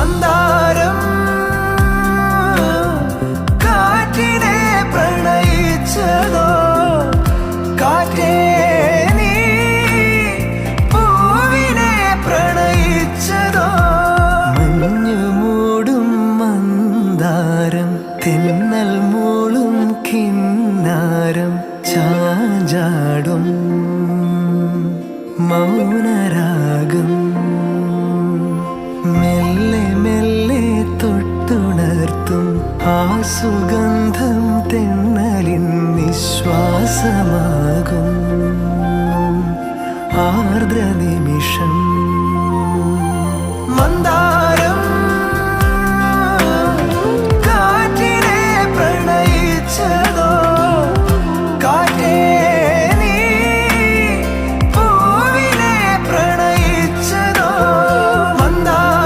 മന്ദാരം കാറ്റിനെ പ്രണയിച്ചതോ, കാറ്റേ നീ പൂവിനെ പ്രണയിച്ചതോ. മഞ്ഞു മൂടും മന്ദാരം, തെന്നൽ മൂളും കിന്നാരം, ചാഞ്ചാടും മൗനരാഗം, മെല്ലെ മെല്ലെ തൊട്ടുണർത്തും ആ സുഗന്ധം തെന്നലിൻ നിശ്വാസമാകും ആർദ്ര നിമിഷം. മന്ദാരം